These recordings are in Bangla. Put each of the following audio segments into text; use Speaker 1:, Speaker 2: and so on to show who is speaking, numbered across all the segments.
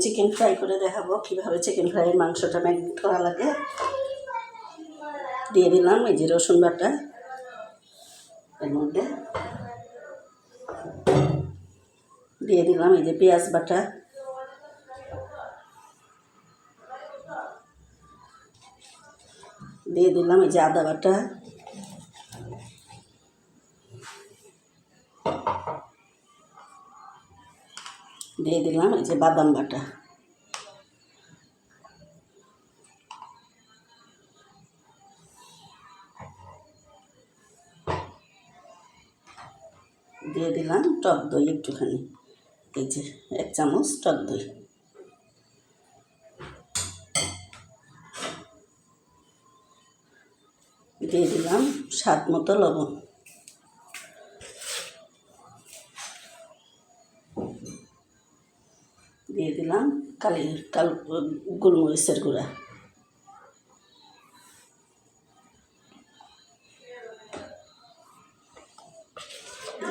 Speaker 1: চিকেন ফ্রাই করে দেখাবো কীভাবে চিকেন ফ্রাইয়ের মাংসটা ম্যারিনেট করা লাগে। দিয়ে দিলাম এই যে রসুন বাটা, এর মধ্যে দিয়ে দিলাম এই যে পেঁয়াজ বাটা, দিয়ে দিলাম এই যে আদা বাটা, দিয়ে দিলাম এই যে বাদাম বাটা, দিয়ে দিলাম টক দই একটুখানি, এই যে 1 চামচ টক দই, দিয়ে দিলাম স্বাদ মতো লবণ, দিয়ে দিলাম গোলমরিচের গুঁড়া,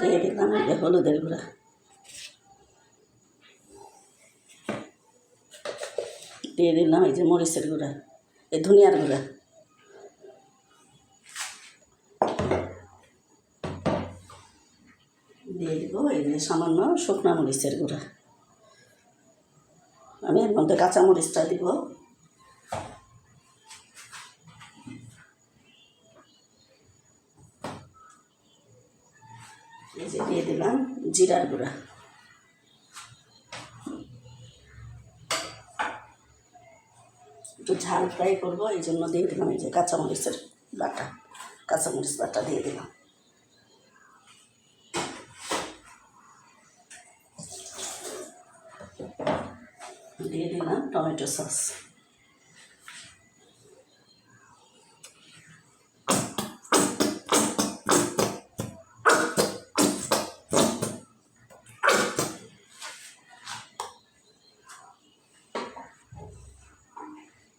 Speaker 1: দিয়ে দিলাম এই যে হলুদের গুঁড়া, দিয়ে দিলাম এই যে মরিচের গুঁড়া, এই ধনিয়ার গুঁড়া, দিয়ে দিব এই যে সামান্য শুকনো মরিচের গুঁড়া। আমি এর মধ্যে কাঁচা মরিচটা দিব, এই যে দিয়ে দিলাম জিরার গুঁড়া, একটু ঝাল ফ্রাই করবো এই জন্য দিয়ে দিলাম এই যে কাঁচামরিচ বাটা দিয়ে দিলাম, দিয়ে দিলাম টমেটো সস,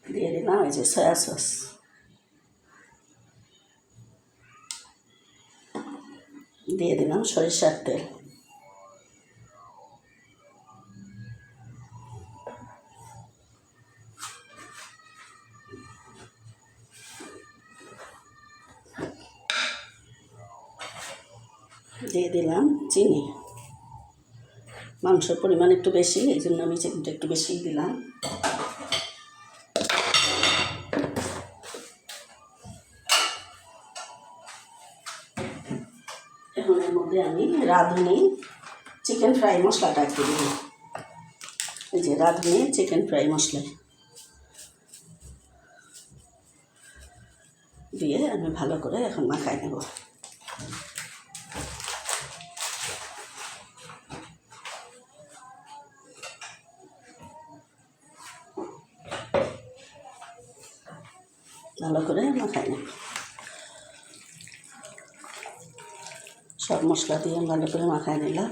Speaker 1: দিয়ে দিলাম এই যে সয়া সস, দিয়ে দিলাম সরিষার তেল, দিয়ে দিলাম চিনি। মাংসের পরিমাণ একটু বেশি, এই জন্য আমি চিনিটা একটু বেশিই দিলাম। এখন এর মধ্যে আমি রাঁধুনি চিকেন ফ্রাই মশলাটা একটু দিব, এই যে রাঁধুনি চিকেন ফ্রাই মশলা দিয়ে আমি ভালো করে এখন মাখাই নেব। ভালো করে মাখাই নেব, সব মশলা দিয়ে ভালো করে মাখাই নিলাম।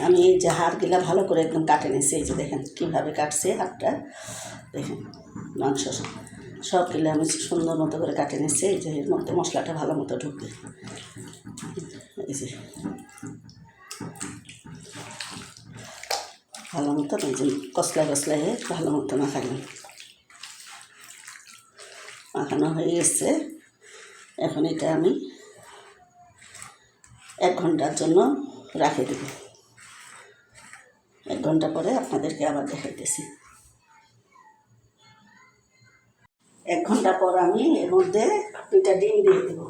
Speaker 1: আমি এই যে হাড়গুলা ভালো করে একদম কাটে নিয়েছি, এই যে দেখেন কীভাবে কাটছে হাড়টা, দেখেন মাংস সবগুলো আমি সুন্দর মতো করে কাটে নিয়েছি। এই যে এর মধ্যে মশলাটা ভালো মতো ঢুকবে, এই যে ভালো মতো এই যে কসলায় ভালো মতো মাখানো হয়ে গেছে। এখন এটা আমি 1 ঘন্টার জন্য রাখে দেব। 1 ঘন্টা পরে আপনাদেরকে আবার দেখাইতেছি। 1 ঘন্টা পর আমি এর মধ্যে 2টা ডিম দিয়ে দেব।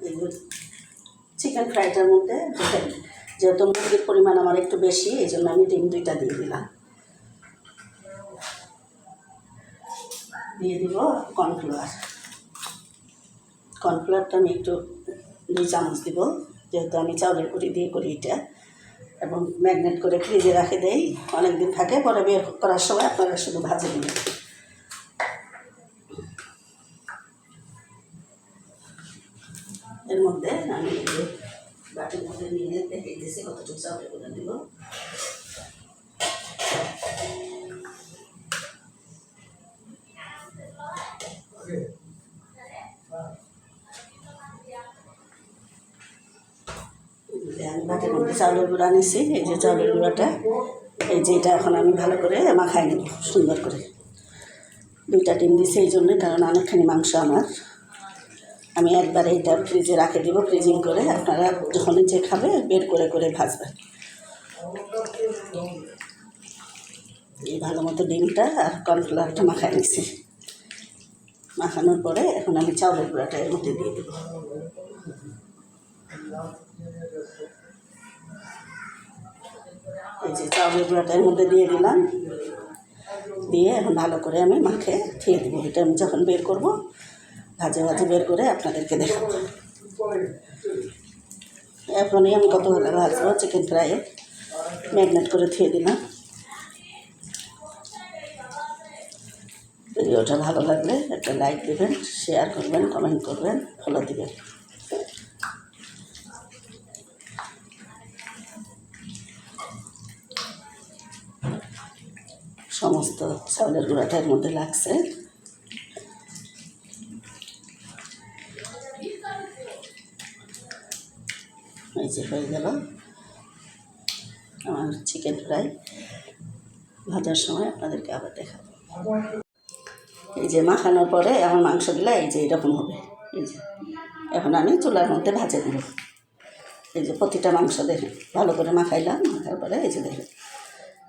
Speaker 1: এই চিকেন ফ্রাইটার মধ্যে যেহেতু মুরগির পরিমাণ আমার একটু বেশি, এই জন্য আমি ডিম 2টা দিয়ে দিলাম। দিয়ে দিব কর্নফ্লাওয়ারটা আমি একটু 2 চামচ দিব, যেহেতু আমি চাউলের গুঁড়ি দিয়ে করি এটা, এবং ম্যাগনেট করে ফ্রিজে রাখে দেই, অনেক দিন থাকে, পরে বের করার সময় আপনারা শুধু ভাজে নেবেন। এর মধ্যে আমি বাটির মধ্যে নিয়ে দেখে দিয়েছি কতটুকু চাউলের গুঁড়া দিব। বাটির মধ্যে চাউলের গুঁড়া নিছি, এই যে চাউলের গুঁড়াটা, এই যে এটা এখন আমি ভালো করে মাখাই নেব সুন্দর করে। 2টা ডিম দিছি এই জন্যে, কারণ অনেকখানি মাংস আমার। আমি একবারে এটা ফ্রিজে রাখে দেবো, ফ্রিজিং করে। আপনারা যখন যে খাবে বের করে করে ভাজবেন। এই ভালো মতো ডিমটা আর কর্নফ্লাওয়ারটা মাখাই নিছি। মাখানোর পরে এখন আমি চাউলের গুঁড়াটা এর মধ্যে দিয়ে দেবো। এই যে চাউলের গুঁড়াটা এর মধ্যে দিয়ে দিলাম, দিয়ে এখন ভালো করে আমি মাখে খেয়ে দেবো। এটা আমি যখন বের করব ভাজে ভাজে বের করে আপনাদেরকে দেখাবো। এখনই আমি কত ভালো ভাজবো চিকেন ফ্রাইয়ে, ম্যারিনেট করে ধুয়ে দিলাম। ভিডিওটা ভালো লাগলে একটা লাইক দেবেন, শেয়ার করবেন, কমেন্ট করবেন, ফলো দিবেন। সমস্ত চাউলের গুঁড়াটার মধ্যে লাগছে। এই যে হয়ে গেল আমার চিকেন ফ্রাই। ভাজার সময় আপনাদেরকে আবার দেখাবো। এই যে মাখানোর পরে আমার মাংসগুলো এই যে এরকম হবে। এই যে এখন আমি চুলার মধ্যে ভাজে দেব। এই যে প্রতিটা মাংস দেখেন ভালো করে মাখাইলাম, মাখার পরে এই যে দেখেন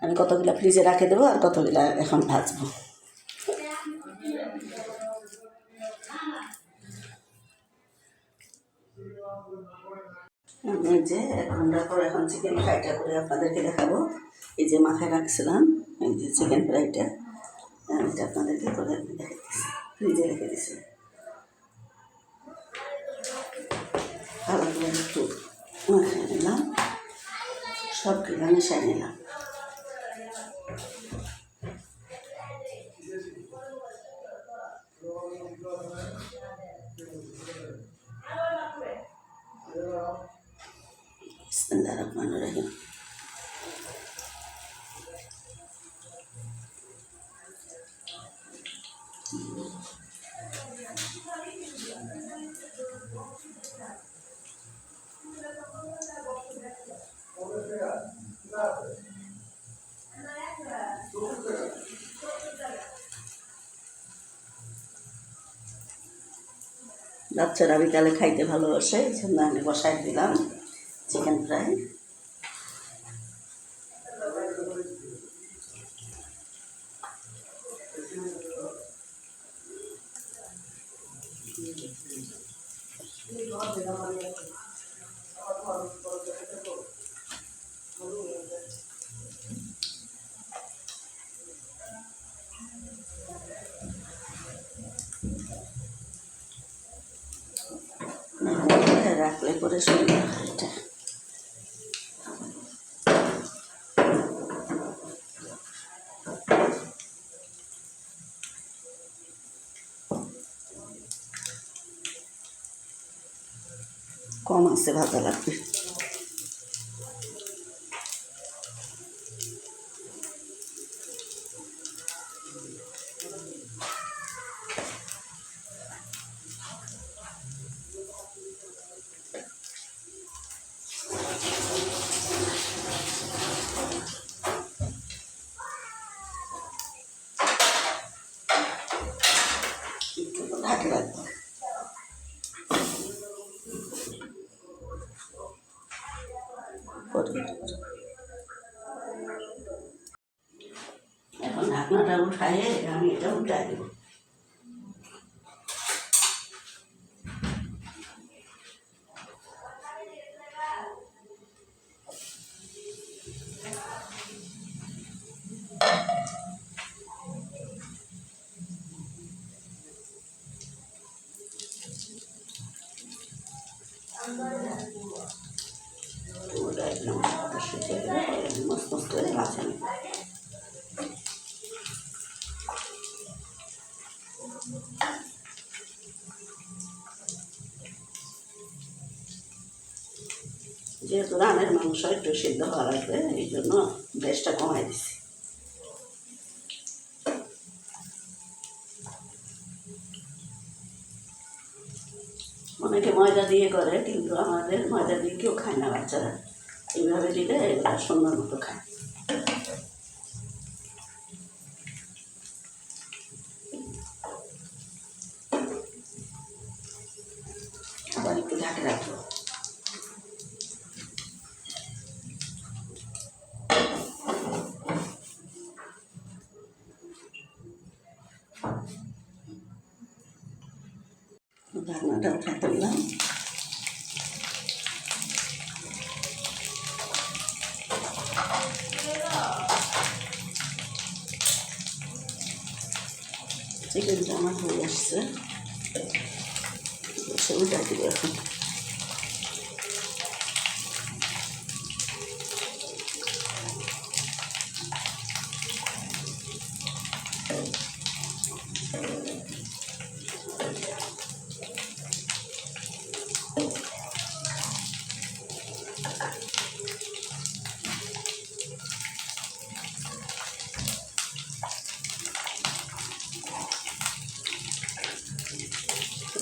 Speaker 1: আমি কতগুলো ফ্রিজে রাখে দেবো আর কতগুলো এখন ভাজবো। আমি এই যে 1 ঘন্টা পর এখন চিকেন ফ্রাইটা করে আপনাদেরকে দেখাবো। এই যে মাখায় রাখছিলাম এই যে চিকেন ফ্রাইটা, এটা আপনাদেরকে করে আমি দেখে দিচ্ছি। ফ্রিজে রেখে দিচ্ছি, ভালো করে একটু মাখিয়ে নিলাম, সব কিছু মিশিয়ে নিলাম। বিসমিল্লাহির-রহমানির-রহিম। বাচ্চারা বিকালে খাইতে ভালোবাসে, এই জন্য আমি বসাই দিলাম চিকেন ফ্রাই। রাখলে পরে সুন্দর হয় এটা। কম আছে ভাজা লাগবে। ঢাকে রাখবো। এখন ঢাকনাটা উঠায়ে আমি এটা উঠাই দেবো। ওটা একদম শুকিয়ে গেলে মস্ত মস্ত করে মাছে নেব। যেহেতু রানের মাংস একটু সিদ্ধ হওয়া লাগবে, এই জন্য গ্যাসটা কমাই দিচ্ছি। অনেকে ময়দা দিয়ে করে, কিন্তু আমাদের ময়দা দিয়ে কেউ খায় না বাচ্চারা। এইভাবে দিলে এগুলো সুন্দর মতো খায়। আবার একটু ঢাকে রাখবো। ঢাকনাটা উঠে তুললাম। চিকেনটা আমার হয়ে আসছে, উল্টা দিব এখন।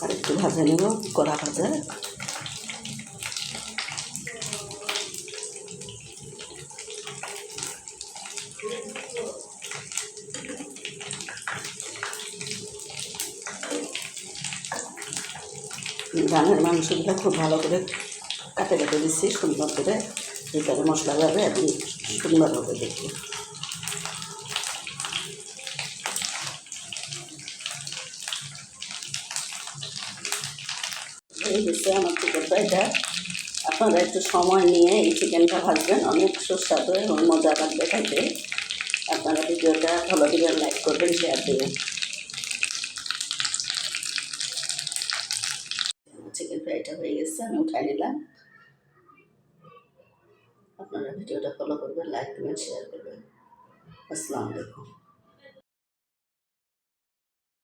Speaker 1: আর একটু ভাজা নেব, কড়া ভাজা। রানের মাংসগুলো খুব ভালো করে কাটে কেটে দিচ্ছি সুন্দর করে, ভিতরে মশলা যাবে এবং সুন্দর হবে দেখি। এই হচ্ছে আমার চিকেন ফ্রাইটা। আপনারা একটু সময় নিয়ে এই চিকেনটা ভাজবেন, অনেক সুস্বাদু এবং মজা লাগবে খাইতে। আপনারা ভিডিওটা ভালো দিবেন, লাইক করবেন, শেয়ার দেবেন। চিকেন ফ্রাইটা হয়ে গেছে, আমি উঠাই নিলাম। আপনারা ভিডিওটা ফলো করবেন, লাইক দেবেন, শেয়ার করবেন। আসসালামু আলাইকুম।